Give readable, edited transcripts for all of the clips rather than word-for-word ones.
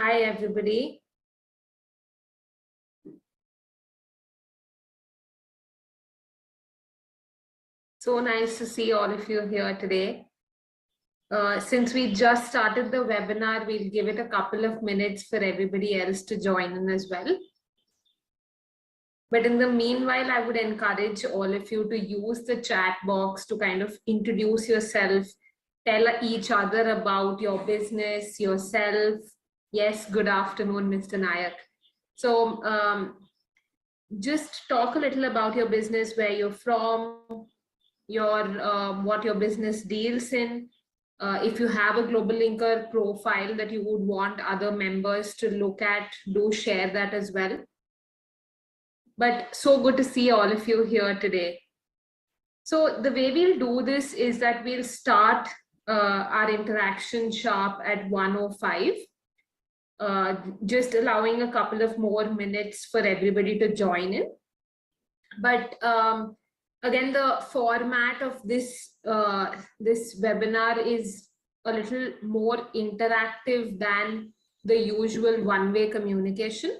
Hi, everybody. So nice to see all of you here today. Since we just started the webinar, we'll give it a couple of minutes for everybody else to join in as well. But in the meanwhile, I would encourage all of you to use the chat box to kind of introduce yourself, tell each other about your business, yourself. Yes, good afternoon, Mr. Nayak. So just talk a little about your business, where you're from, what your business deals in. If you have a GlobalLinker profile that you would want other members to look at, do share that as well. But so good to see all of you here today. So the way we'll do this is that we'll start our interaction sharp at 1:05, just allowing a couple of more minutes for everybody to join in. But again, the format of this webinar is a little more interactive than the usual one-way communication.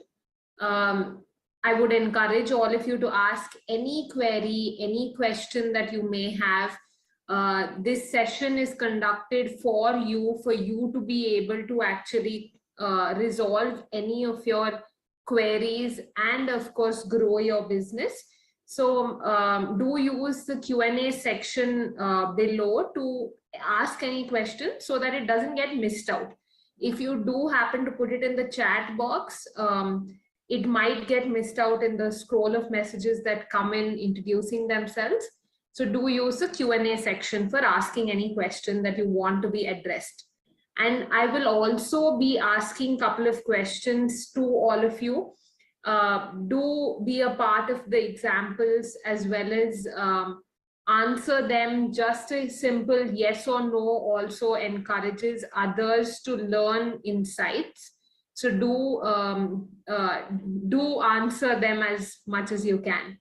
I would encourage all of you to ask any query, any question that you may have. This session is conducted for you to be able to actually resolve any of your queries and of course grow your business. So do use the Q&A section below to ask any question so that it doesn't get missed out. If you do happen to put it in the chat box, it might get missed out in the scroll of messages that come in introducing themselves. So do use the Q&A section for asking any question that you want to be addressed. And I will also be asking a couple of questions to all of you. Do be a part of the examples as well as answer them. Just a simple yes or no also encourages others to learn insights. So do answer them as much as you can.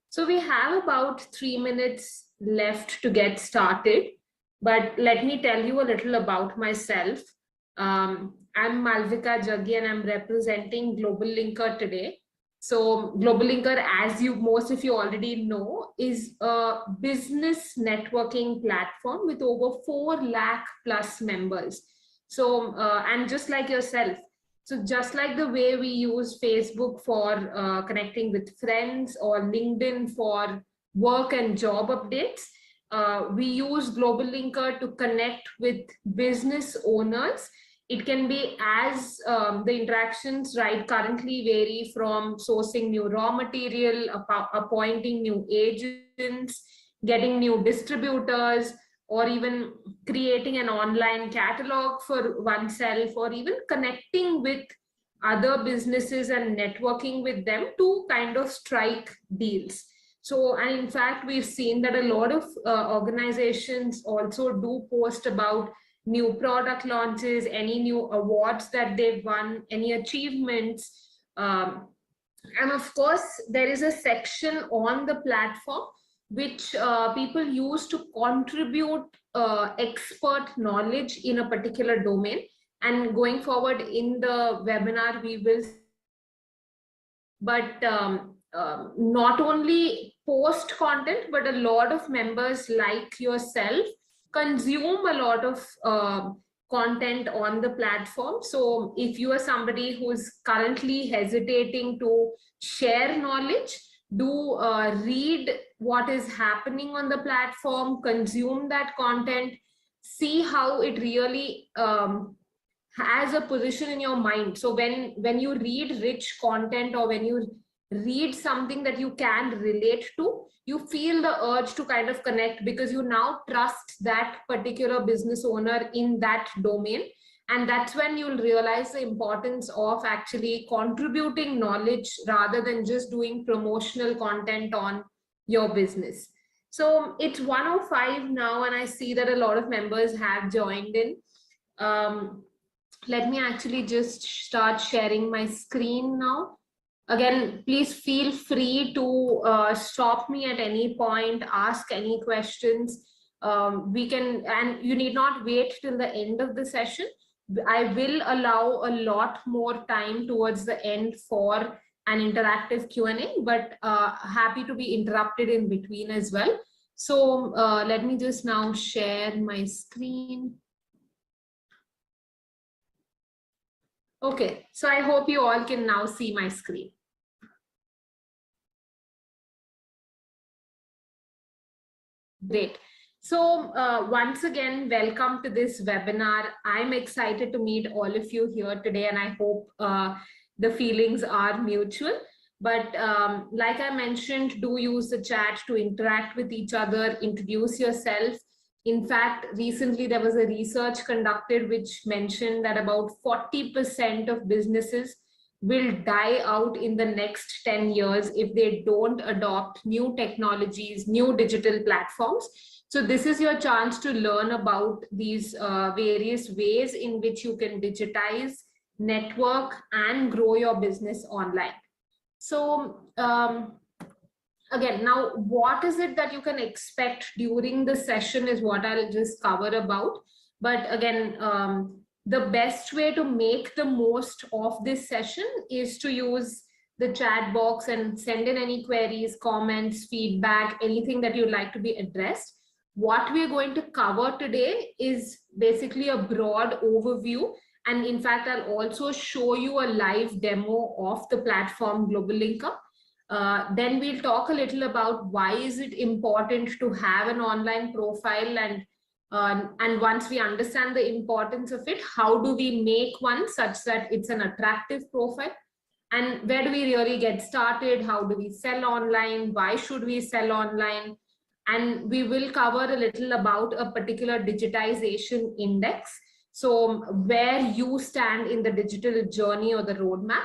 So we have about 3 minutes left to get started, but let me tell you a little about myself. I'm Malvika Jaggi and I'm representing GlobalLinker today. So GlobalLinker, as most of you already know, is a business networking platform with over 4 lakh plus members. So, and just like yourself, so just like the way we use Facebook for connecting with friends or LinkedIn for work and job updates, we use GlobalLinker to connect with business owners. It can be as the interactions currently vary from sourcing new raw material, appointing new agents, getting new distributors, or even creating an online catalog for oneself, or even connecting with other businesses and networking with them to kind of strike deals. So, and in fact, we've seen that a lot of organizations also do post about new product launches, any new awards that they've won, any achievements. And of course, there is a section on the platform which people use to contribute expert knowledge in a particular domain. And going forward in the webinar, we will, but not only post content, but a lot of members like yourself consume a lot of content on the platform. So if you are somebody who's currently hesitating to share knowledge, do read what is happening on the platform, consume that content, see how it really has a position in your mind. So when you read rich content, or when you read something that you can relate to, you feel the urge to kind of connect, because you now trust that particular business owner in that domain. And that's when you'll realize the importance of actually contributing knowledge rather than just doing promotional content on your business. So it's 1:05 now, and I see that a lot of members have joined in. Let me actually just start sharing my screen now. Again, please feel free to stop me at any point, ask any questions. And you need not wait till the end of the session. I will allow a lot more time towards the end for an interactive Q&A, but happy to be interrupted in between as well. So let me just now share my screen. Okay, so I hope you all can now see my screen. Great. So once again, welcome to this webinar. I'm excited to meet all of you here today, and I hope the feelings are mutual. But like I mentioned, do use the chat to interact with each other, introduce yourself. In fact, recently there was a research conducted which mentioned that about 40% of businesses will die out in the next 10 years if they don't adopt new technologies, new digital platforms. So this is your chance to learn about these various ways in which you can digitize, network, and grow your business online. So again, now what is it that you can expect during the session is what I'll just cover about. But again, the best way to make the most of this session is to use the chat box and send in any queries, comments, feedback, anything that you'd like to be addressed. What we're going to cover today is basically a broad overview. And in fact, I'll also show you a live demo of the platform GlobalLinker. Then we'll talk a little about why is it important to have an online profile, and once we understand the importance of it, how do we make one such that it's an attractive profile, and where do we really get started, how do we sell online, why should we sell online, and we will cover a little about a particular digitization index, so where you stand in the digital journey or the roadmap,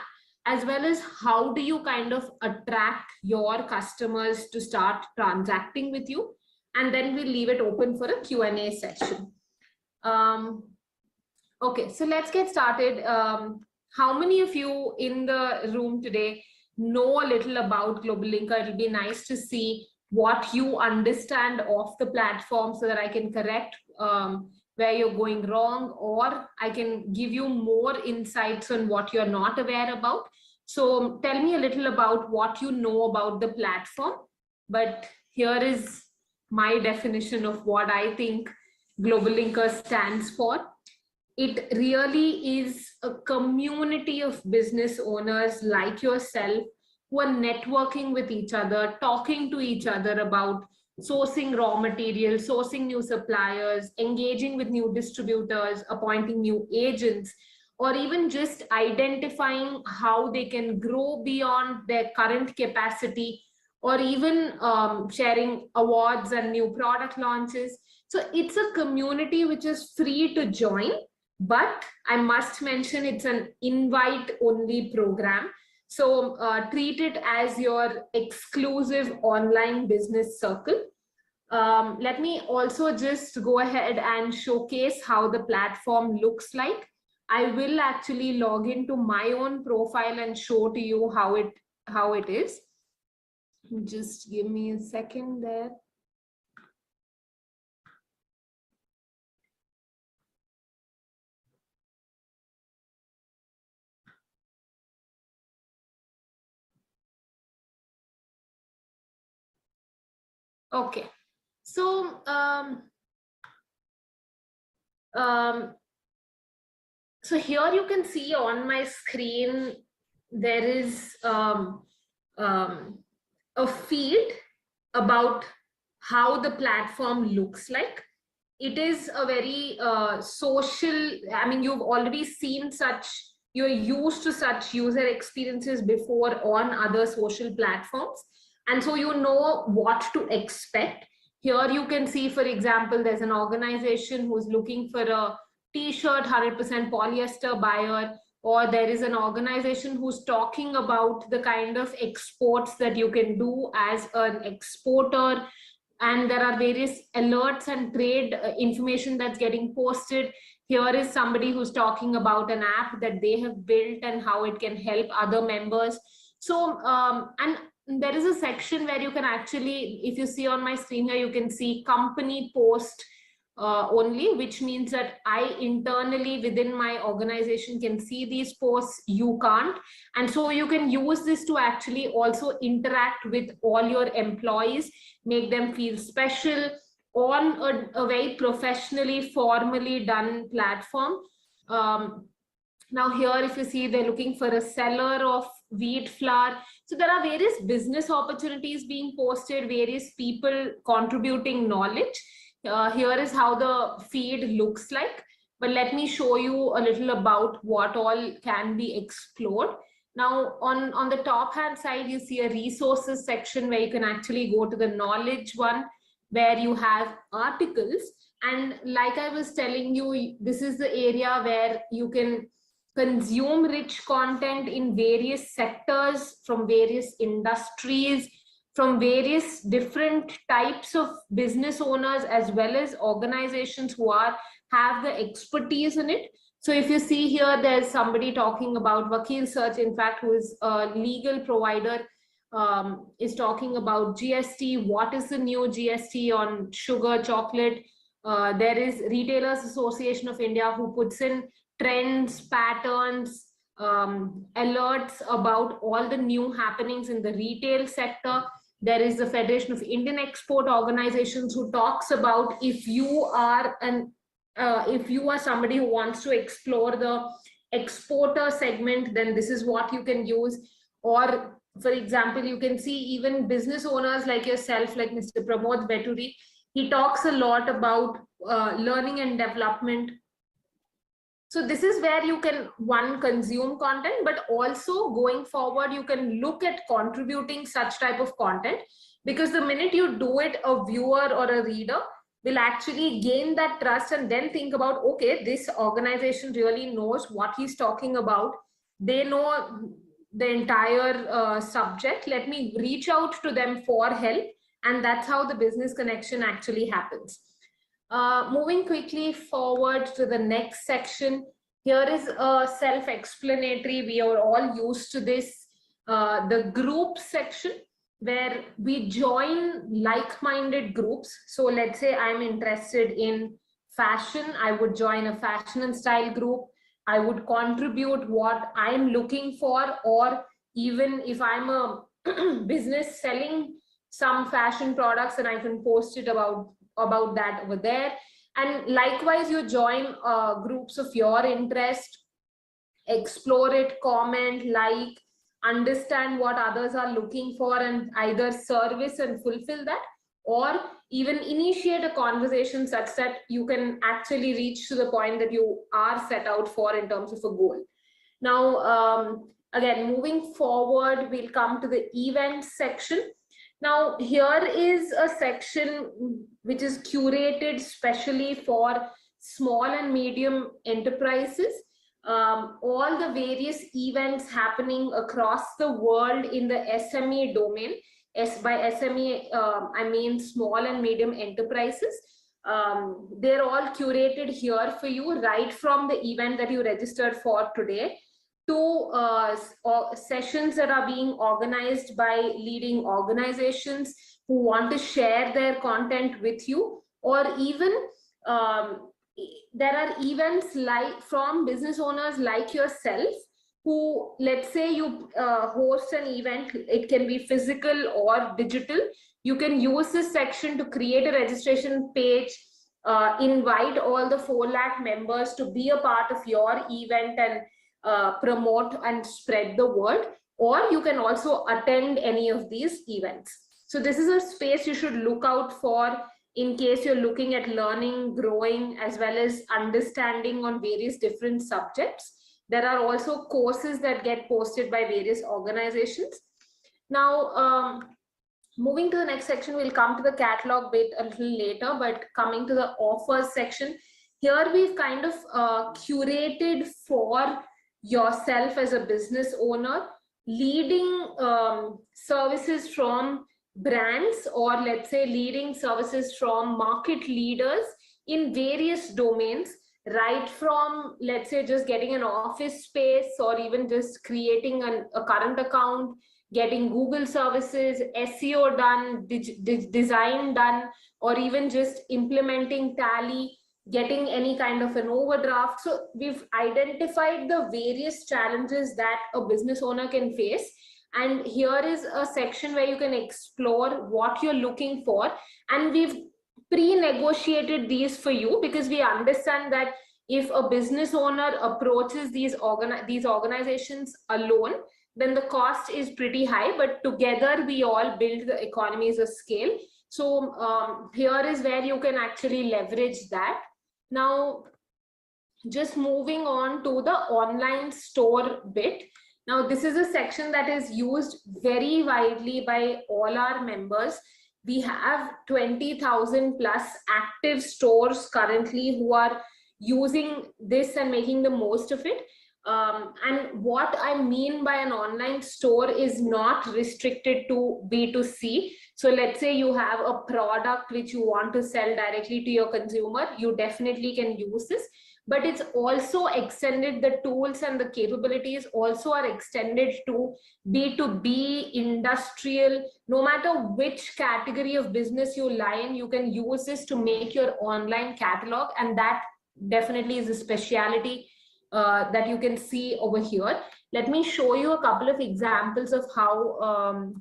as well as how do you kind of attract your customers to start transacting with you. And then we'll leave it open for a Q&A session. Okay, so let's get started. How many of you in the room today know a little about GlobalLinker? It'll be nice to see what you understand of the platform so that I can correct where you're going wrong, or I can give you more insights on what you're not aware about. So tell me a little about what you know about the platform. But here is my definition of what I think GlobalLinker stands for. It really is a community of business owners like yourself who are networking with each other, talking to each other about sourcing raw materials, sourcing new suppliers, engaging with new distributors, appointing new agents, or even just identifying how they can grow beyond their current capacity, or even sharing awards and new product launches. So it's a community which is free to join, but I must mention it's an invite-only program. So treat it as your exclusive online business circle. Let me also just go ahead and showcase how the platform looks like. I will actually log into my own profile and show to you how it is. Just give me a second there. Okay, so so here you can see on my screen there is a feed about how the platform looks like. It is a very social, I mean, you've already seen such, you're used to such user experiences before on other social platforms. And so you know what to expect. Here you can see, for example, there's an organization who's looking for a t-shirt 100% polyester buyer, or there is an organization who's talking about the kind of exports that you can do as an exporter, and there are various alerts and trade information that's getting posted. Here is somebody who's talking about an app that they have built and how it can help other members. So and there is a section where you can actually, if you see on my screen here, you can see company post only, which means that I internally within my organization can see these posts, you can't. And so you can use this to actually also interact with all your employees, make them feel special on a very professionally, formally done platform. Now here, if you see, they're looking for a seller of wheat flour. So there are various business opportunities being posted, various people contributing knowledge. Here is how the feed looks like. But let me show you a little about what all can be explored. Now, on the top hand side, you see a resources section where you can actually go to the knowledge one, where you have articles. And like I was telling you, this is the area where you can consume rich content in various sectors, from various industries, from various different types of business owners, as well as organizations who have the expertise in it. So if you see here, there's somebody talking about Vakil Search, in fact, who is a legal provider, is talking about GST. What is the new GST on sugar, chocolate? There is Retailers Association of India, who puts in trends, patterns, alerts about all the new happenings in the retail sector. There is the Federation of Indian Export Organizations, who talks about if you are somebody who wants to explore the exporter segment, then this is what you can use. Or for example, you can see even business owners like yourself, like Mr. Pramod Veturi, he talks a lot about learning and development. So this is where you can, one, consume content, but also going forward, you can look at contributing such type of content, because the minute you do it, a viewer or a reader will actually gain that trust and then think about, okay, this organization really knows what he's talking about. They know the entire subject. Let me reach out to them for help. And that's how the business connection actually happens. Moving quickly forward to the next section, here is a self-explanatory. We are all used to this, the group section, where we join like-minded groups. So let's say I'm interested in fashion, I would join a fashion and style group. I would contribute what I'm looking for, or even if I'm a business selling some fashion products, and I can post it about that over there. And likewise, you join groups of your interest, explore it, comment, like, understand what others are looking for, and either service and fulfill that, or even initiate a conversation such that you can actually reach to the point that you are set out for in terms of a goal. Now, again, moving forward, we'll come to the events section. Now, here is a section which is curated specially for small and medium enterprises. All the various events happening across the world in the SME domain. By SME, I mean small and medium enterprises. They're all curated here for you, right from the event that you registered for today, to sessions that are being organized by leading organizations who want to share their content with you, or even there are events like from business owners like yourself, who, let's say you host an event, it can be physical or digital. You can use this section to create a registration page, invite all the 4 lakh members to be a part of your event and promote and spread the word, or you can also attend any of these events. So this is a space you should look out for in case you're looking at learning, growing, as well as understanding on various different subjects. There are also courses that get posted by various organizations. Now, moving to the next section, we'll come to the catalog bit a little later, but coming to the offers section, here we've kind of curated for yourself as a business owner, leading services from brands, or let's say leading services from market leaders in various domains, right from, let's say, just getting an office space, or even just creating a current account, getting Google services, SEO done, design done or even just implementing Tally, getting any kind of an overdraft. So we've identified the various challenges that a business owner can face. And here is a section where you can explore what you're looking for. And we've pre-negotiated these for you because we understand that if a business owner approaches these organizations alone, then the cost is pretty high, but together we all build the economies of scale. So here is where you can actually leverage that. Now, just moving on to the online store bit. Now, this is a section that is used very widely by all our members. We have 20,000 plus active stores currently who are using this and making the most of it. And what I mean by an online store is not restricted to B2C. So let's say you have a product which you want to sell directly to your consumer, you definitely can use this. But it's also extended, the tools and the capabilities also are extended to B2B, industrial, no matter which category of business you lie in, you can use this to make your online catalog. And that definitely is a speciality that you can see over here. Let me show you a couple of examples of how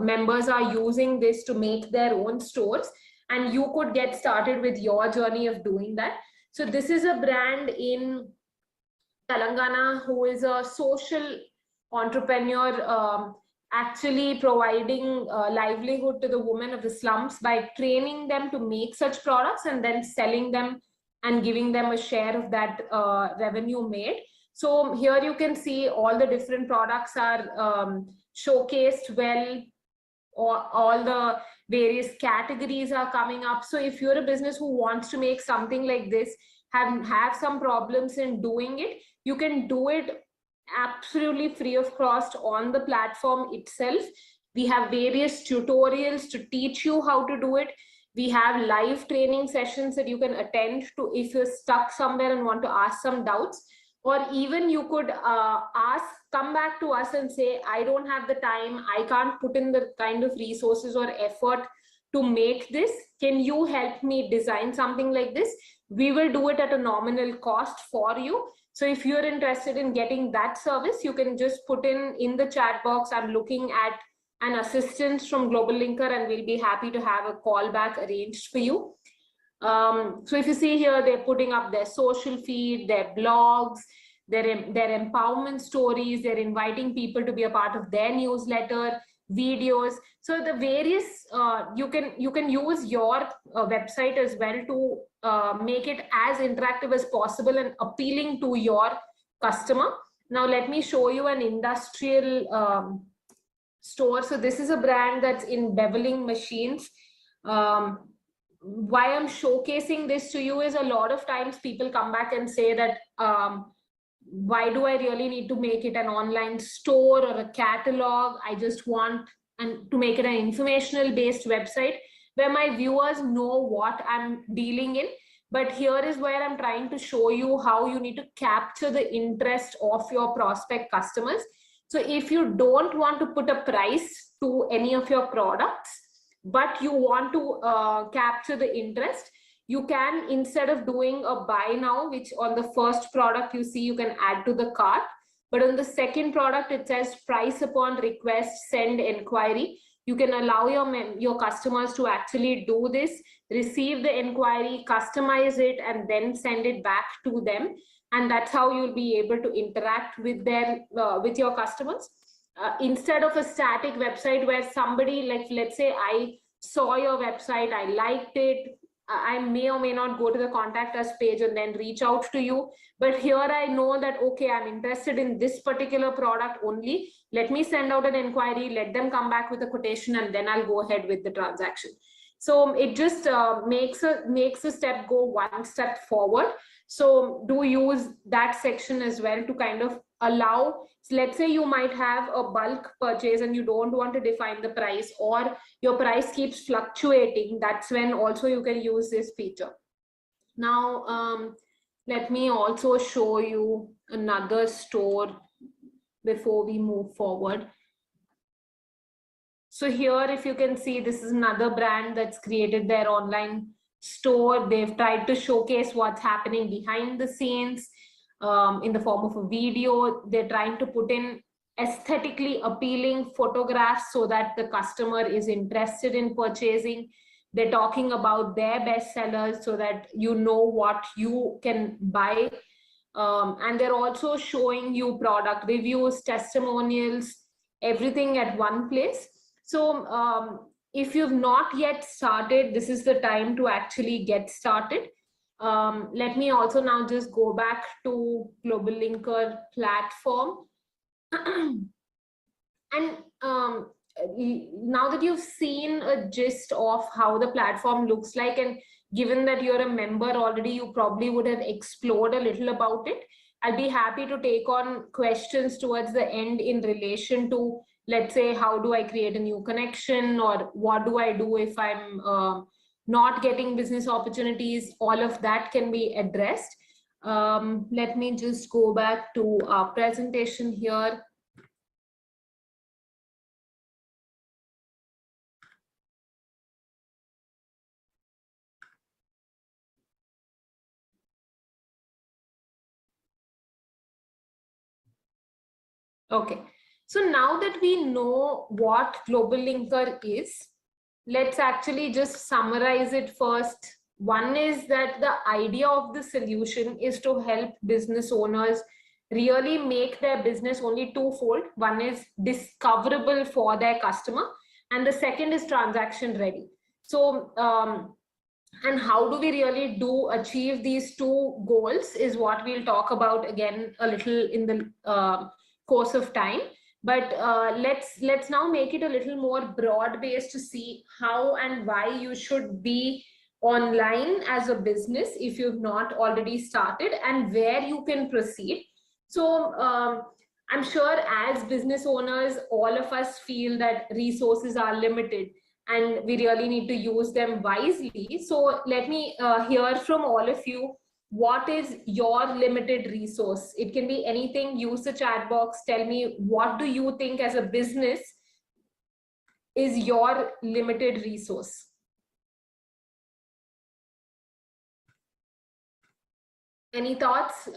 members are using this to make their own stores. And you could get started with your journey of doing that. So this is a brand in Telangana who is a social entrepreneur, actually providing livelihood to the women of the slums by training them to make such products and then selling them and giving them a share of that revenue made. So here you can see all the different products are showcased well, or all the various categories are coming up. So if you're a business who wants to make something like this, have some problems in doing it, you can do it absolutely free of cost on the platform itself. We have various tutorials to teach you how to do it. We have live training sessions that you can attend to if you're stuck somewhere and want to ask some doubts. Or even you could come back to us and say, I don't have the time, I can't put in the kind of resources or effort to make this. Can you help me design something like this? We will do it at a nominal cost for you. So if you're interested in getting that service, you can just put in the chat box, I'm looking at an assistance from GlobalLinker, and we'll be happy to have a call back arranged for you. So if you see here, they're putting up their social feed, their blogs, their empowerment stories, they're inviting people to be a part of their newsletter, videos. So the various, you can use your website as well to make it as interactive as possible and appealing to your customer. Now let me show you an industrial store. So this is a brand that's in beveling machines. Why I'm showcasing this to you is a lot of times people come back and say that, why do I really need to make it an online store or a catalog? I just want to make it an informational based website where my viewers know what I'm dealing in. But here is where I'm trying to show you how you need to capture the interest of your prospect customers. So if you don't want to put a price to any of your products, but you want to capture the interest, you can, instead of doing a buy now, which on the first product you see, you can add to the cart. But on the second product, it says price upon request, send inquiry. You can allow your customers to actually do this, receive the inquiry, customize it, and then send it back to them. And that's how you'll be able to interact with with your customers. Instead of a static website where somebody, like, let's say I saw your website, I liked it, I may or may not go to the contact us page and then reach out to you. But here I know that, okay, I'm interested in this particular product only. Let me send out an inquiry, let them come back with a quotation, and then I'll go ahead with the transaction. So it just makes a step go one step forward. So do use that section as well to kind of allow, so let's say you might have a bulk purchase and you don't want to define the price, or your price keeps fluctuating. That's when also you can use this feature. Now, let me also show you another store before we move forward. So here, if you can see, this is another brand that's created their online store. They've tried to showcase what's happening behind the scenes in the form of a video. They're trying to put in aesthetically appealing photographs so that the customer is interested in purchasing. They're talking about their best sellers so that you know what you can buy. And they're also showing you product reviews, testimonials, everything at one place. So if you've not yet started, this is the time to actually get started. Let me also now just go back to GlobalLinker platform. And now that you've seen a gist of how the platform looks like, and given that you're a member already, you probably would have explored a little about it. I'd be happy to take on questions towards the end in relation to, let's say, how do I create a new connection, or what do I do if I'm not getting business opportunities. All of that can be addressed. Let me just go back to our presentation here. Okay, so now that we know what GlobalLinker is, let's actually just summarize it first. One is that the idea of the solution is to help business owners really make their business only twofold. One is discoverable for their customer, and the second is transaction ready. So, and how do we really do achieve these two goals is what we'll talk about again a little in the course of time. But let's now make it a little more broad based to see how and why you should be online as a business if you've not already started, and where you can proceed. So I'm sure as business owners, all of us feel that resources are limited and we really need to use them wisely. So let me hear from all of you. What is your limited resource? It can be anything. Use the chat box. Tell me, what do you think as a business is your limited resource? Any thoughts?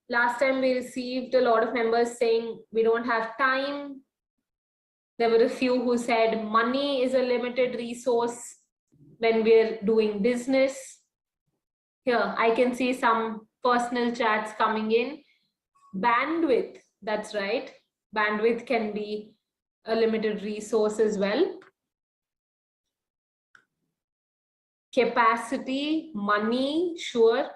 Last time we received a lot of members saying we don't have time. There were a few who said money is a limited resource when we're doing business. Here, I can see some personal chats coming in. Bandwidth, that's right. Bandwidth can be a limited resource as well. Capacity, money, sure.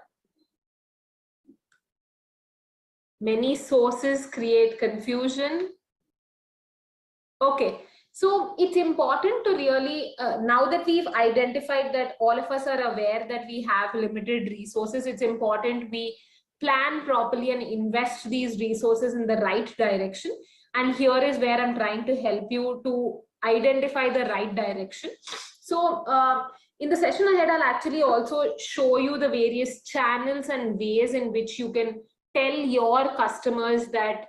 Many sources create confusion. Okay, so it's important to really, now that we've identified that all of us are aware that we have limited resources, it's important we plan properly and invest these resources in the right direction. And here is where I'm trying to help you to identify the right direction. So in the session ahead, I'll actually also show you the various channels and ways in which you can tell your customers that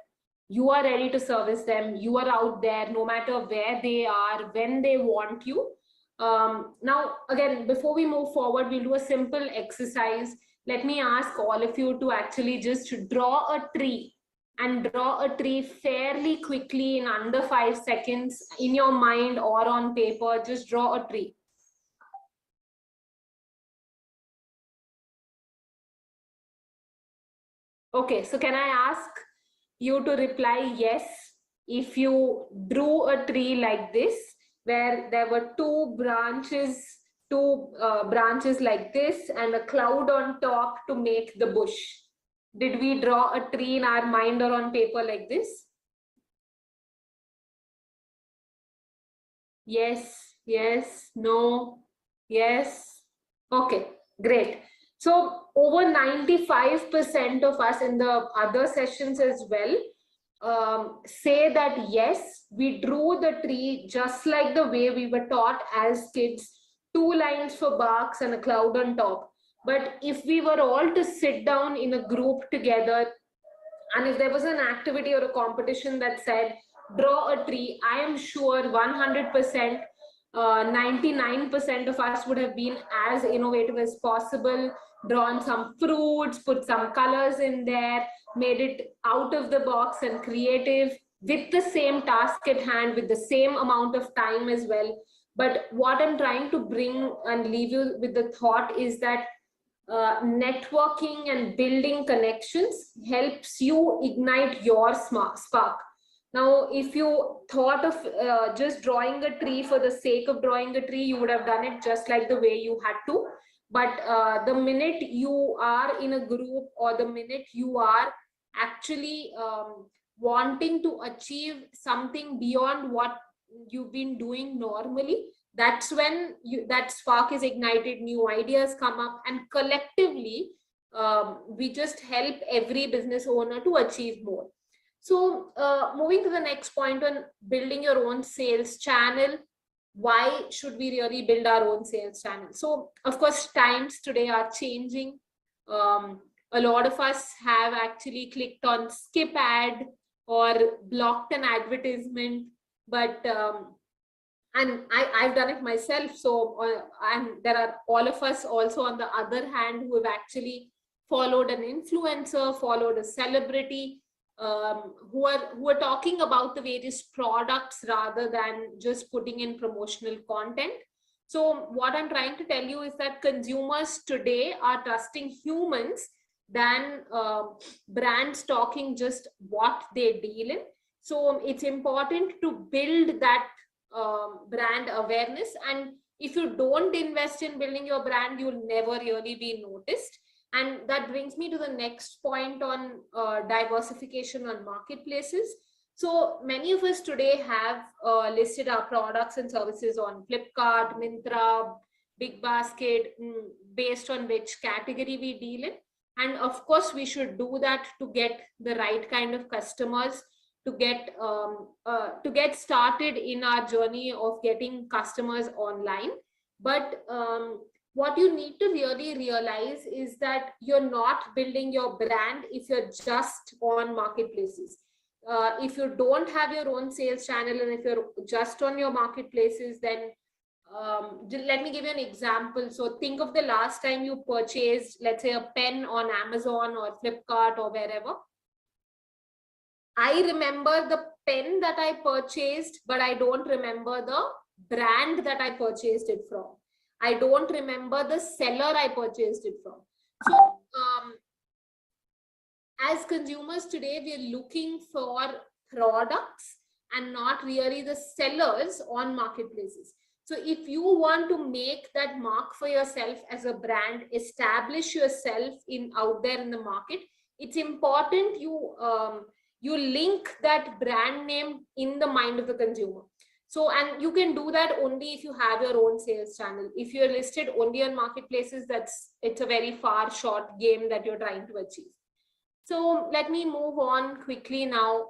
you are ready to service them. You are out there no matter where they are, when they want you. Now, again, before we move forward, we'll do a simple exercise. Let me ask all of you to actually just draw a tree, and draw a tree fairly quickly in under 5 seconds in your mind or on paper. Just draw a tree. Okay, so can I ask you to reply yes if you drew a tree like this, where there were two branches like this and a cloud on top to make the bush? Did we draw a tree in our mind or on paper like this? Yes, yes, no, yes. Okay, great. So over 95% of us in the other sessions as well say that yes, we drew the tree just like the way we were taught as kids, 2 lines for barks and a cloud on top. But if we were all to sit down in a group together, and if there was an activity or a competition that said, draw a tree. I am sure 100%, 99% of us would have been as innovative as possible, drawn some fruits, put some colors in there, made it out of the box and creative with the same task at hand, with the same amount of time as well. But what I'm trying to bring and leave you with the thought is that networking and building connections helps you ignite your spark. Now, if you thought of just drawing a tree for the sake of drawing a tree, you would have done it just like the way you had to. But the minute you are in a group, or the minute you are actually wanting to achieve something beyond what you've been doing normally, that's when that spark is ignited, new ideas come up, and collectively we just help every business owner to achieve more. So moving to the next point on building your own sales channel, why should we really build our own sales channel? So of course, times today are changing. A lot of us have actually clicked on skip ad or blocked an advertisement, but and I've done it myself. So and there are all of us also on the other hand who have actually followed an influencer, followed a celebrity, who are talking about the various products rather than just putting in promotional content. So what I'm trying to tell you is that consumers today are trusting humans than brands talking just what they deal in. So it's important to build that brand awareness, and if you don't invest in building your brand, you'll never really be noticed. And that brings me to the next point on diversification on marketplaces. So many of us today have listed our products and services on Flipkart, Myntra, Big Basket, based on which category we deal in. And of course, we should do that to get the right kind of customers, to get started in our journey of getting customers online. But what you need to really realize is that you're not building your brand if you're just on marketplaces. If you don't have your own sales channel, and if you're just on your marketplaces, then let me give you an example. So think of the last time you purchased, let's say, a pen on Amazon or Flipkart or wherever. I remember the pen that I purchased, but I don't remember the brand that I purchased it from. I don't remember the seller I purchased it from. So as consumers today, we're looking for products and not really the sellers on marketplaces. So if you want to make that mark for yourself as a brand, establish yourself out there in the market, it's important you link that brand name in the mind of the consumer. So, and you can do that only if you have your own sales channel. If you're listed only on marketplaces, it's a very far short game that you're trying to achieve. So let me move on quickly now.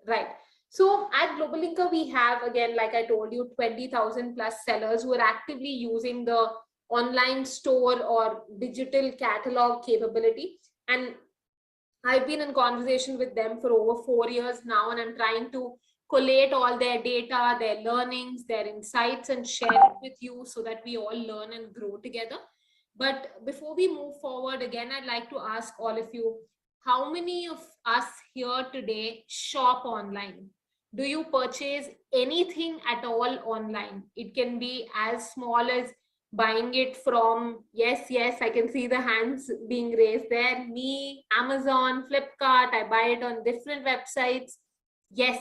Right. So at GlobalLinker, we have, again, like I told you, 20,000 plus sellers who are actively using the online store or digital catalog capability. And I've been in conversation with them for over 4 years now, and I'm trying to collate all their data, their learnings, their insights, and share it with you so that we all learn and grow together. But before we move forward, again, I'd like to ask all of you, how many of us here today shop online? Do you purchase anything at all online? It can be as small as buying it from, yes, I can see the hands being raised there, me, Amazon, Flipkart, I buy it on different websites. Yes,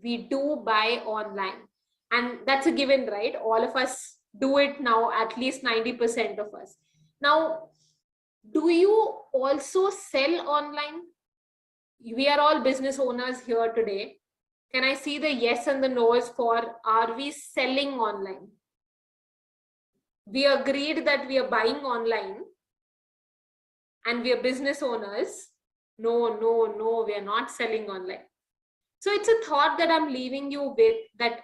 we do buy online, and that's a given, right? All of us do it now, at least 90% of us. Now, do you also sell online? We are all business owners here today. Can I see the yes and the no's for, are we selling online? We agreed that we are buying online and we are business owners. No, we are not selling online. So it's a thought that I'm leaving you with, that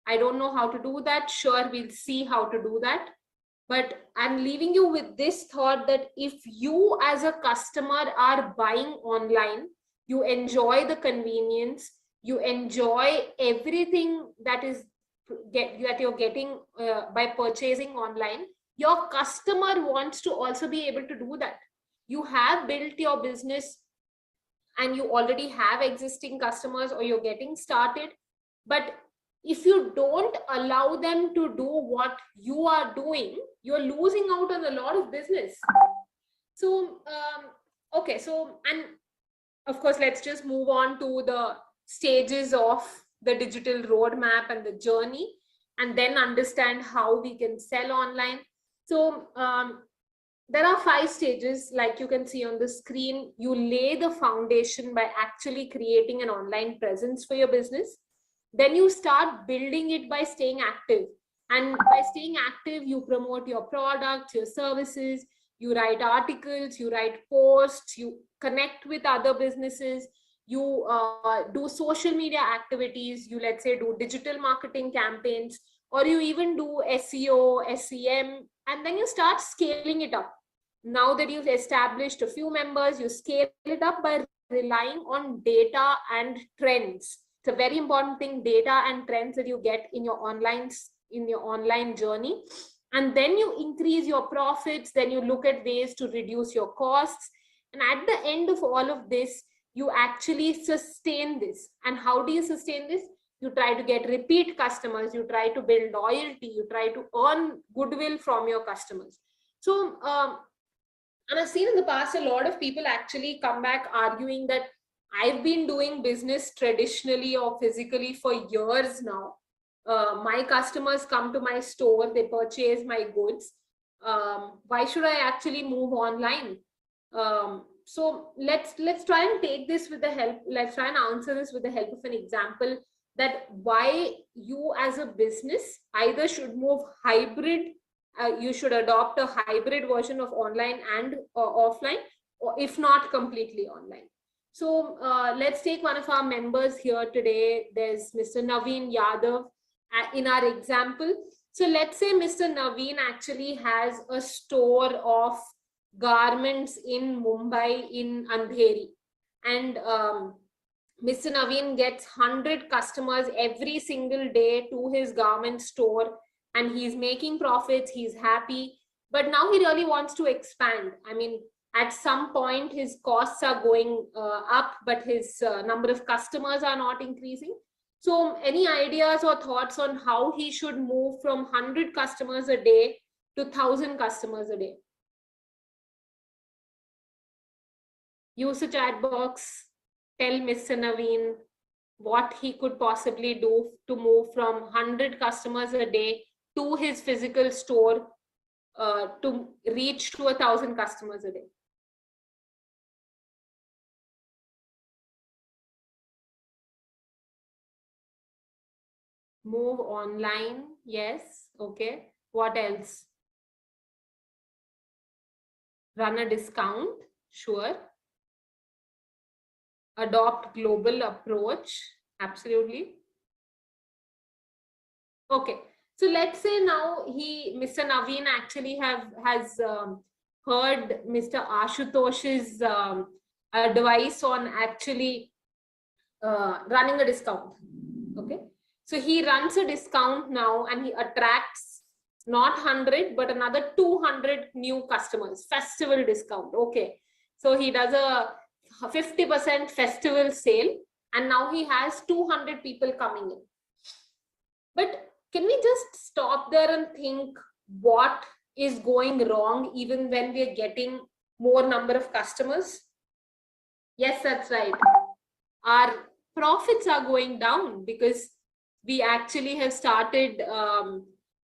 I don't know how to do that. Sure, we'll see how to do that. But I'm leaving you with this thought that if you as a customer are buying online, you enjoy the convenience, you enjoy everything that you're getting by purchasing online, your customer wants to also be able to do that. You have built your business and you already have existing customers, or you're getting started, but if you don't allow them to do what you are doing, you're losing out on a lot of business. So okay, so, and of course, let's just move on to the stages of the digital roadmap and the journey, and then understand how we can sell online. So there are 5 stages, like you can see on the screen. You lay the foundation by actually creating an online presence for your business. Then you start building it by staying active. And by staying active, you promote your products, your services, you write articles, you write posts, you connect with other businesses, you do social media activities, you, let's say, do digital marketing campaigns, or you even do SEO, SEM, and then you start scaling it up. Now that you've established a few members, you scale it up by relying on data and trends. It's a very important thing, data and trends that you get in your online journey. And then you increase your profits, then you look at ways to reduce your costs. And at the end of all of this, you actually sustain this. And how do you sustain this? You try to get repeat customers, you try to build loyalty, you try to earn goodwill from your customers. So, and I've seen in the past a lot of people actually come back arguing that I've been doing business traditionally or physically for years now. My customers come to my store, they purchase my goods. Why should I actually move online? So let's try and take this with the help. Let's try and answer this with the help of an example, that why you as a business either should move hybrid. You should adopt a hybrid version of online and offline, or if not completely online. So let's take one of our members here today. There's Mr. Naveen Yadav in our example. So let's say Mr. Naveen actually has a store of garments in Mumbai, in Andheri, and Mr. Naveen gets 100 customers every single day to his garment store, and he's making profits, he's happy, but now he really wants to expand. I mean, at some point his costs are going up, but his number of customers are not increasing. So any ideas or thoughts on how he should move from 100 customers a day to 1,000 customers a day? Use the chat box, tell Mr. Naveen what he could possibly do to move from 100 customers a day to his physical store to reach to 1,000 customers a day. Move online, yes, okay. What else? Run a discount, sure. Adopt global approach, absolutely. Okay, so let's say now Mr. Naveen actually has heard Mr. Ashutosh's advice on actually running a discount. Okay, so he runs a discount now and he attracts not 100 but another 200 new customers. Festival discount. Okay, so he does a 50% festival sale, and now he has 200 people coming in. But can we just stop there and think what is going wrong even when we are getting more number of customers? Yes, that's right. Our profits are going down because we actually have started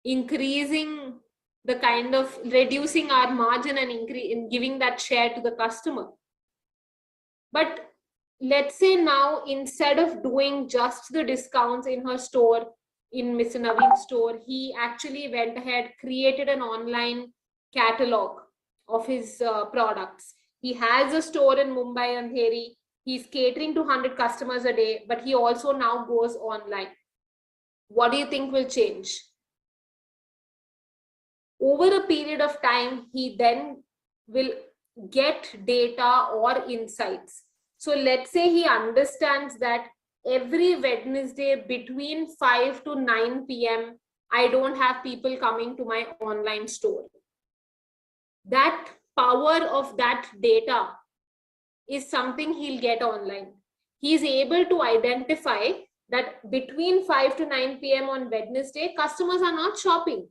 increasing the kind of reducing our margin and giving that share to the customer. But let's say now, instead of doing just the discounts in her store, in Mr. Naveen's store, he actually went ahead, created an online catalog of his products. He has a store in Mumbai and Andheri. He's catering to 100 customers a day, but he also now goes online. What do you think will change? Over a period of time, he then will get data or insights. So let's say he understands that every Wednesday between 5 to 9 p.m., I don't have people coming to my online store. That power of that data is something he'll get online. He's able to identify that between 5 to 9 p.m. on Wednesday, customers are not shopping.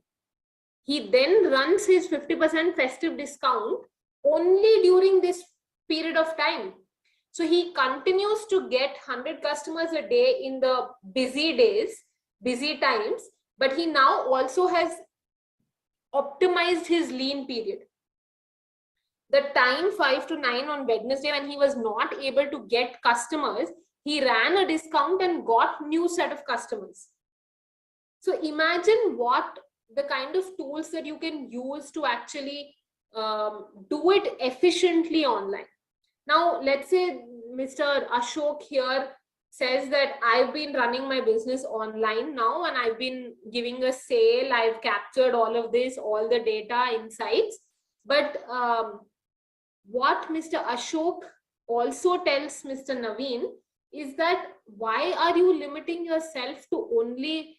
He then runs his 50% festive discount only during this period of time. So he continues to get 100 customers a day in the busy days, busy times, but he now also has optimized his lean period. The time 5 to 9 on Wednesday, when he was not able to get customers, he ran a discount and got new set of customers. So imagine what the kind of tools that you can use to actually do it efficiently online. Now, let's say Mr. Ashok here says that I've been running my business online now and I've been giving a sale. I've captured all of this, all the data, insights. But what Mr. Ashok also tells Mr. Naveen is that why are you limiting yourself to only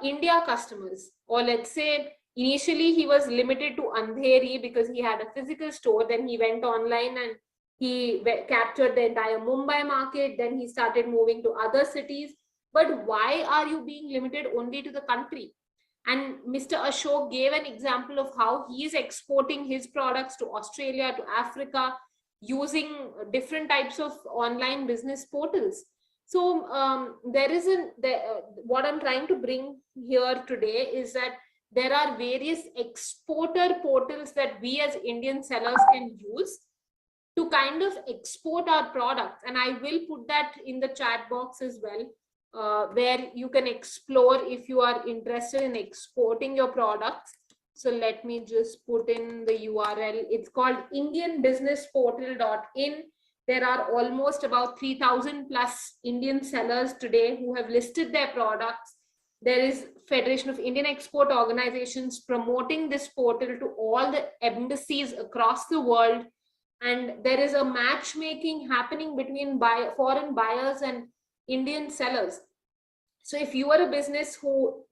India customers? Or let's say initially he was limited to Andheri because he had a physical store, then he went online and he captured the entire Mumbai market, then he started moving to other cities. But why are you being limited only to the country? And Mr. Ashok gave an example of how he is exporting his products to Australia, to Africa, using different types of online business portals. So what I'm trying to bring here today is that there are various exporter portals that we as Indian sellers can use to kind of export our products. And I will put that in the chat box as well, where you can explore if you are interested in exporting your products. So let me just put in the URL. It's called indianbusinessportal.in. There are almost about 3,000 plus Indian sellers today who have listed their products. There is Federation of Indian Export Organizations promoting this portal to all the embassies across the world. And there is a matchmaking happening between foreign buyers and Indian sellers. So if you are a business to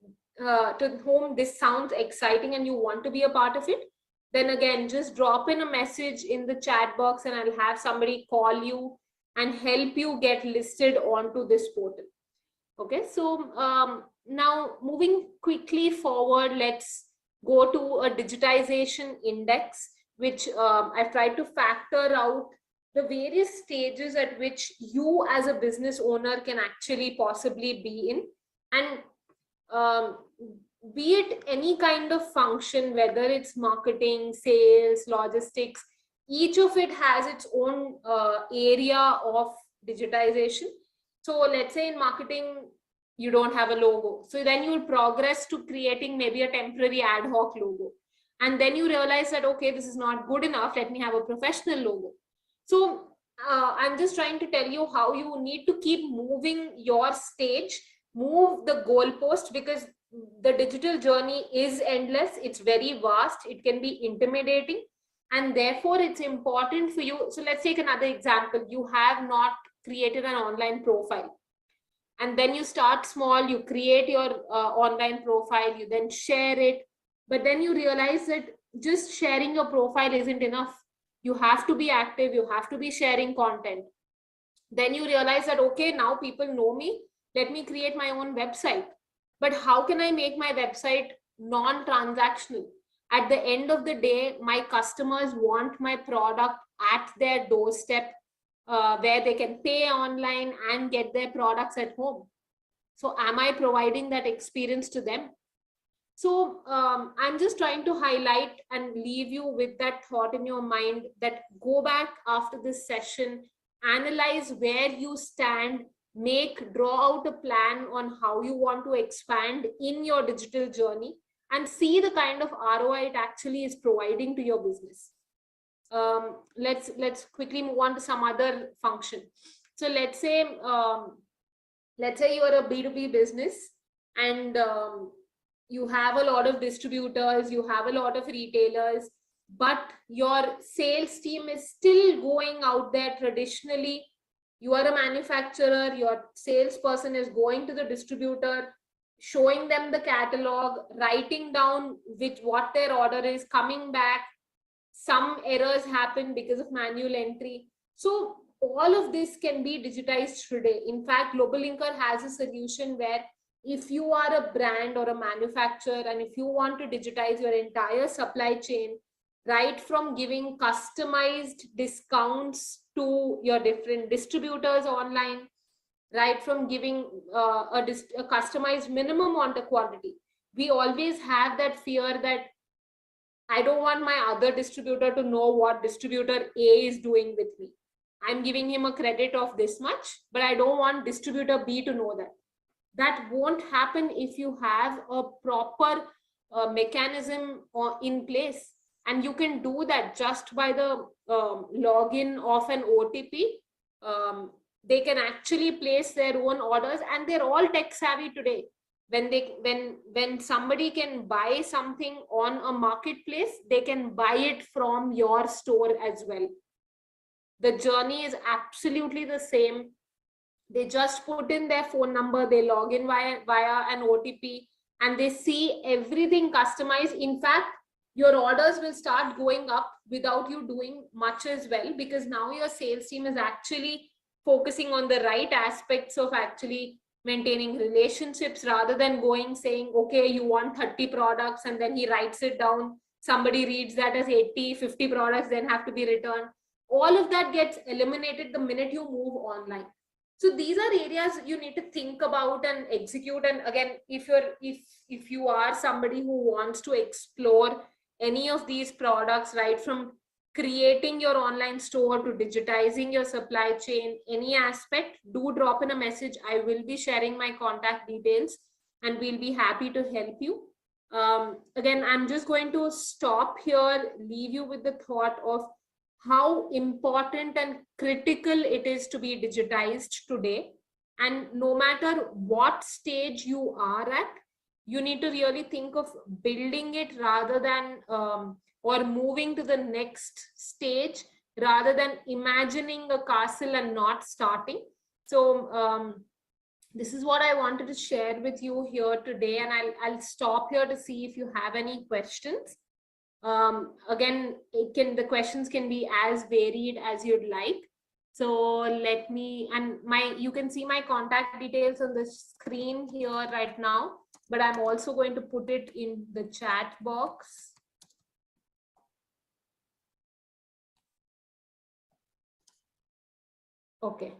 whom this sounds exciting and you want to be a part of it, then again, just drop in a message in the chat box and I'll have somebody call you and help you get listed onto this portal. Okay, so now moving quickly forward, let's go to a digitization index, which I've tried to factor out the various stages at which you as a business owner can actually possibly be in. And be it any kind of function, whether it's marketing, sales, logistics, each of it has its own area of digitization. So let's say in marketing, you don't have a logo. So then you'll progress to creating maybe a temporary ad hoc logo. And then you realize that, okay, this is not good enough. Let me have a professional logo. So I'm just trying to tell you how you need to keep moving your stage, move the goalpost, because the digital journey is endless. It's very vast. It can be intimidating. And therefore, it's important for you. So let's take another example. You have not created an online profile. And then you start small, you create your online profile, you then share it. But then you realize that just sharing your profile isn't enough. You have to be active, you have to be sharing content. Then you realize that, okay, now people know me, let me create my own website. But how can I make my website non-transactional? At the end of the day, my customers want my product at their doorstep, where they can pay online and get their products at home. So am I providing that experience to them? So I'm just trying to highlight and leave you with that thought in your mind, that go back after this session, analyze where you stand, draw out a plan on how you want to expand in your digital journey, and see the kind of ROI it actually is providing to your business. Let's quickly move on to some other function. So let's say you are a B2B business and you have a lot of distributors, you have a lot of retailers, but your sales team is still going out there traditionally, You are a manufacturer, your salesperson is going to the distributor, showing them the catalog, writing down what their order is, coming back. Some errors happen because of manual entry. So all of this can be digitized today. In fact, GlobalLinker has a solution where if you are a brand or a manufacturer and if you want to digitize your entire supply chain, right from giving customized discounts to your different distributors online, right from giving a customized minimum order quantity. We always have that fear that I don't want my other distributor to know what distributor A is doing with me. I'm giving him a credit of this much, but I don't want distributor B to know that. That won't happen if you have a proper mechanism in place. And you can do that just by the login of an OTP. They can actually place their own orders, and they're all tech savvy today. When somebody can buy something on a marketplace, they can buy it from your store as well. The journey is absolutely the same. They just put in their phone number, they log in via an OTP, and they see everything customized. In fact, your orders will start going up without you doing much as well, because now your sales team is actually focusing on the right aspects of actually maintaining relationships, rather than going saying, okay, you want 30 products, and then he writes it down. Somebody reads that as 50 products, then have to be returned. All of that gets eliminated the minute you move online. So these are areas you need to think about and execute. And again, if you are somebody who wants to explore any of these products, right from creating your online store to digitizing your supply chain, any aspect, do drop in a message. I will be sharing my contact details and we'll be happy to help you. Again, I'm just going to stop here, leave you with the thought of how important and critical it is to be digitized today. And no matter what stage you are at, you need to really think of building it rather than or moving to the next stage, rather than imagining a castle and not starting. So this is what I wanted to share with you here today, and I'll stop here to see if you have any questions. Again, the questions can be as varied as you'd like. So let me, and you can see my contact details on the screen here right now, but I'm also going to put it in the chat box. Okay.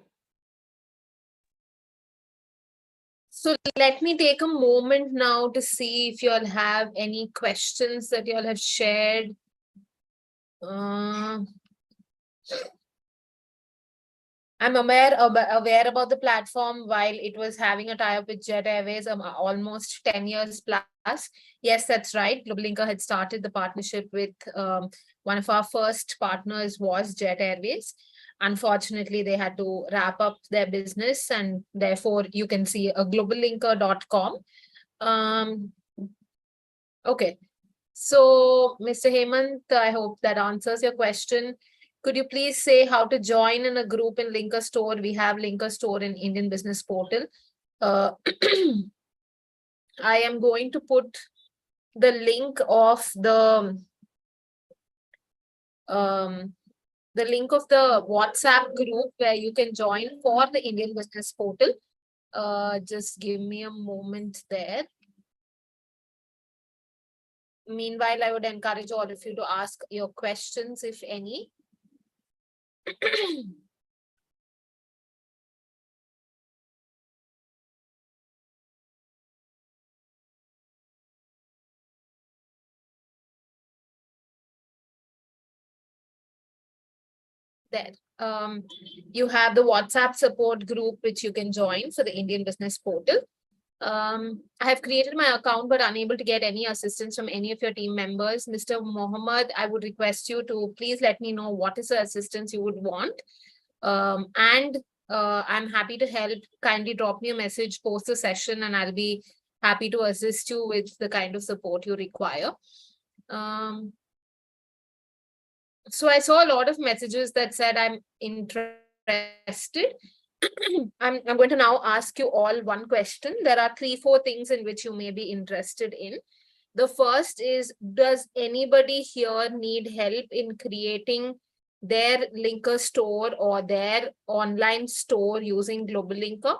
So let me take a moment now to see if you all have any questions that you all have shared. I'm aware about the platform while it was having a tie-up with Jet Airways almost 10 years plus. Yes, that's right. GlobalLinker had started the partnership with one of our first partners was Jet Airways. Unfortunately, they had to wrap up their business, and therefore you can see a globallinker.com. Okay. So, Mr. Hemant, I hope that answers your question. Could you please say how to join in a group in Linker Store? We have Linker Store in Indian Business Portal. I am going to put the link of the WhatsApp group where you can join for the Indian Business Portal. Just give me a moment there. Meanwhile, I would encourage all of you to ask your questions, if any. There. You have the WhatsApp support group, which you can join for the Indian Business Portal. I have created my account, but unable to get any assistance from any of your team members. Mr. Mohammed, I would request you to please let me know what is the assistance you would want. And I'm happy to help. Kindly drop me a message post the session, and I'll be happy to assist you with the kind of support you require. So I saw a lot of messages that said I'm interested interested, I'm going to now ask you all one question. There are 3-4 things in which you may be interested in. The first is, does anybody here need help in creating their linker store or their online store using GlobalLinker?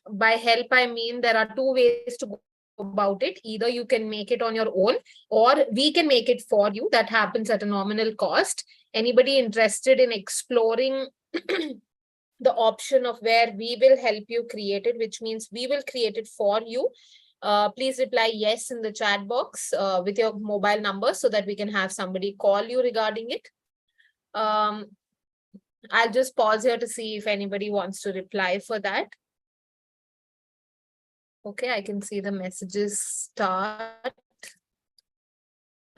By help, I mean there are 2 ways to go about it. Either you can make it on your own, or we can make it for you. That happens at a nominal cost. Anybody interested in exploring the option of where we will help you create it, which means we will create it for you, please reply yes in the chat box with your mobile number so that we can have somebody call you regarding it. I'll just pause here to see if anybody wants to reply for that. Okay, I can see the messages start.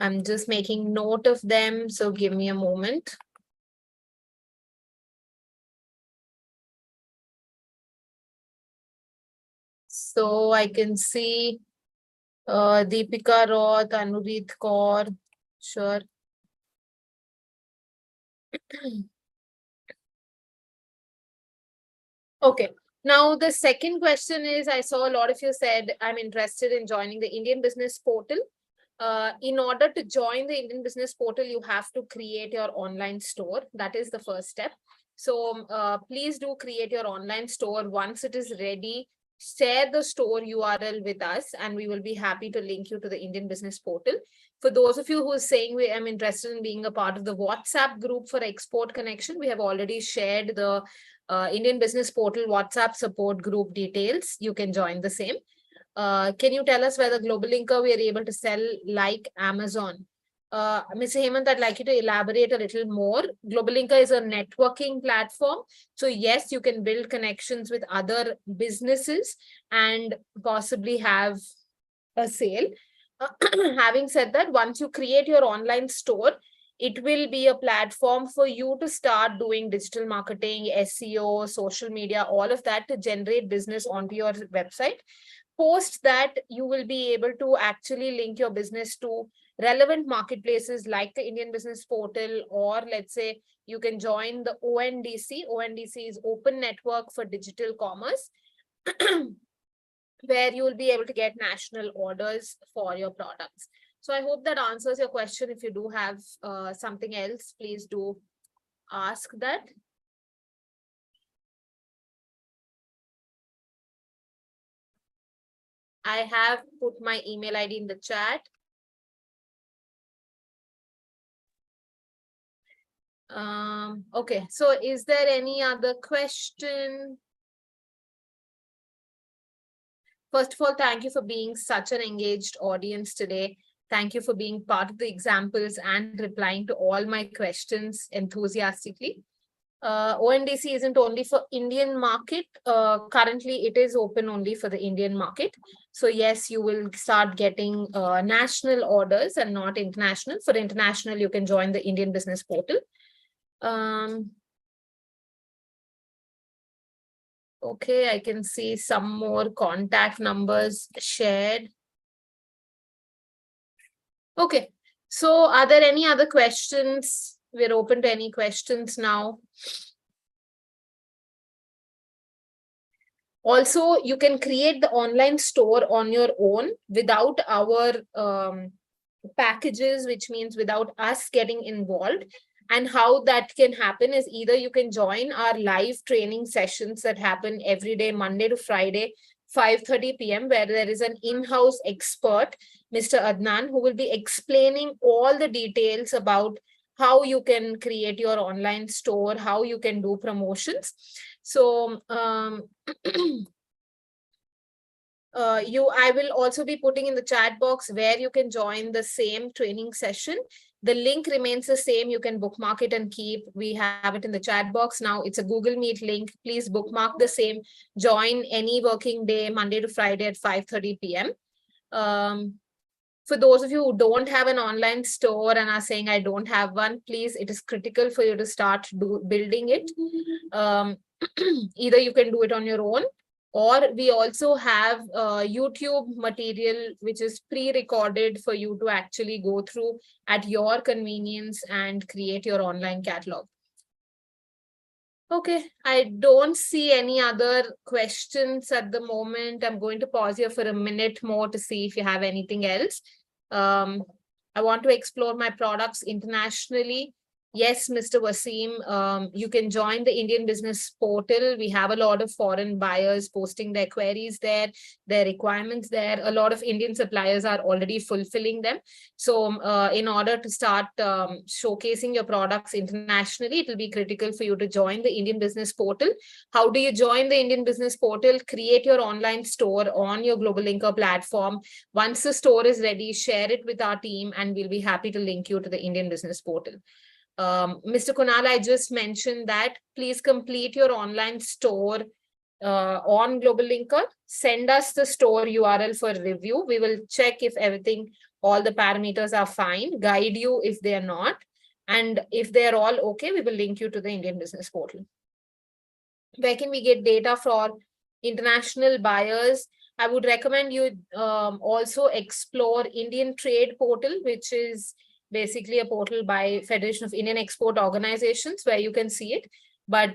I'm just making note of them, so give me a moment. So I can see Deepika Roth, Anurit Kaur, sure. Okay. Now, the second question is, I saw a lot of you said, I'm interested in joining the Indian Business Portal. In order to join the Indian Business Portal, you have to create your online store. That is the first step. So please do create your online store. Once it is ready, share the store URL with us, and we will be happy to link you to the Indian Business Portal. For those of you who are saying we am interested in being a part of the WhatsApp group for Export Connection, we have already shared the Indian Business Portal WhatsApp support group details. You can join the same. Can you tell us whether GlobalLinker we are able to sell like Amazon? Ms. Hemant, I'd like you to elaborate a little more. GlobalLinker is a networking platform. So yes, you can build connections with other businesses and possibly have a sale. Having said that, once you create your online store, it will be a platform for you to start doing digital marketing, SEO, social media, all of that to generate business onto your website. Post that, you will be able to actually link your business to relevant marketplaces like the Indian Business Portal, or let's say you can join the ONDC. ONDC is Open Network for Digital Commerce, where you will be able to get national orders for your products. So I hope that answers your question. If you do have something else, please do ask that. I have put my email ID in the chat. Okay, so is there any other question? First of all, thank you for being such an engaged audience today. Thank you for being part of the examples and replying to all my questions enthusiastically. ONDC isn't only for Indian market. Currently, it is open only for the Indian market. So yes, you will start getting national orders and not international. For international, you can join the Indian Business Portal. Okay, I can see some more contact numbers shared. Okay, so are there any other questions? We're open to any questions now. Also, you can create the online store on your own without our packages, which means without us getting involved. And how that can happen is either you can join our live training sessions that happen every day, Monday to Friday, 5:30 p.m., where there is an in-house expert, Mr. Adnan, who will be explaining all the details about how you can create your online store, how you can do promotions. So I will also be putting in the chat box where you can join the same training session. The link remains the same. You can bookmark it and keep. We have it in the chat box now. It's a Google Meet link. Please bookmark the same. Join any working day, Monday to Friday at 5:30 p.m. For those of you who don't have an online store and are saying, I don't have one, please, it is critical for you to start building it. Either you can do it on your own, or we also have YouTube material, which is pre-recorded for you to actually go through at your convenience and create your online catalog. Okay, I don't see any other questions at the moment. I'm going to pause here for a minute more to see if you have anything else. I want to explore my products internationally. Yes, Mr. Wasim, you can join the Indian Business Portal. We have a lot of foreign buyers posting their queries there, their requirements there. A lot of Indian suppliers are already fulfilling them. So in order to start showcasing your products internationally, it will be critical for you to join the Indian Business Portal. How do you join the Indian Business Portal? Create your online store on your GlobalLinker platform. Once the store is ready, share it with our team and we'll be happy to link you to the Indian Business Portal. Mr. Kunal, I just mentioned that please complete your online store on GlobalLinker. Send us the store URL for review. We will check if everything, all the parameters are fine, guide you if they are not. And if they're all okay, we will link you to the Indian Business Portal. Where can we get data for international buyers? I would recommend you also explore Indian Trade Portal, which is basically a portal by Federation of Indian Export Organizations where you can see it. But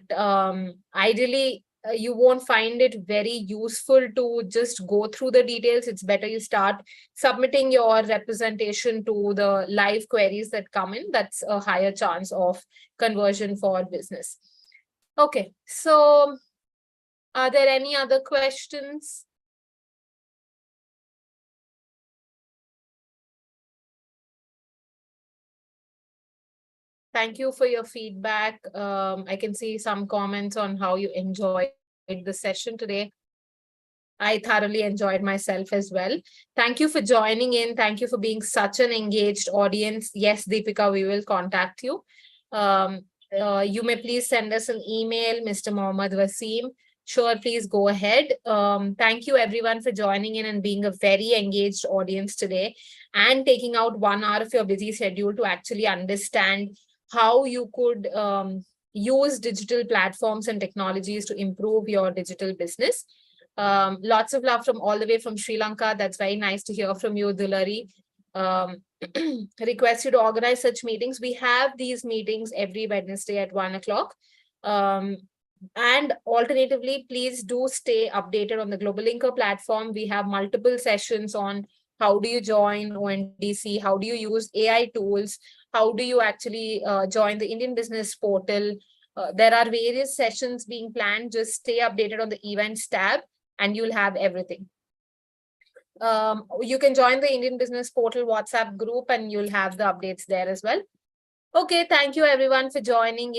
ideally, you won't find it very useful to just go through the details. It's better you start submitting your representation to the live queries that come in. That's a higher chance of conversion for business. Okay, so are there any other questions? Thank you for your feedback. I can see some comments on how you enjoyed the session today. I thoroughly enjoyed myself as well. Thank you for joining in. Thank you for being such an engaged audience. Yes, Deepika, we will contact you. You may please send us an email, Mr. Mohammad Wasim. Sure, please go ahead. Thank you everyone for joining in and being a very engaged audience today and taking out 1 hour of your busy schedule to actually understand how you could use digital platforms and technologies to improve your digital business. Lots of love from all the way from Sri Lanka. That's very nice to hear from you, Dulari. Request you to organize such meetings. We have these meetings every Wednesday at 1 o'clock. And alternatively, please do stay updated on the GlobalLinker platform. We have multiple sessions on how do you join ONDC, how do you use AI tools, how do you actually join the Indian Business Portal. There are various sessions being planned. Just stay updated on the events tab and you'll have everything. You can join the Indian Business Portal WhatsApp group and you'll have the updates there as well. Okay, thank you everyone for joining.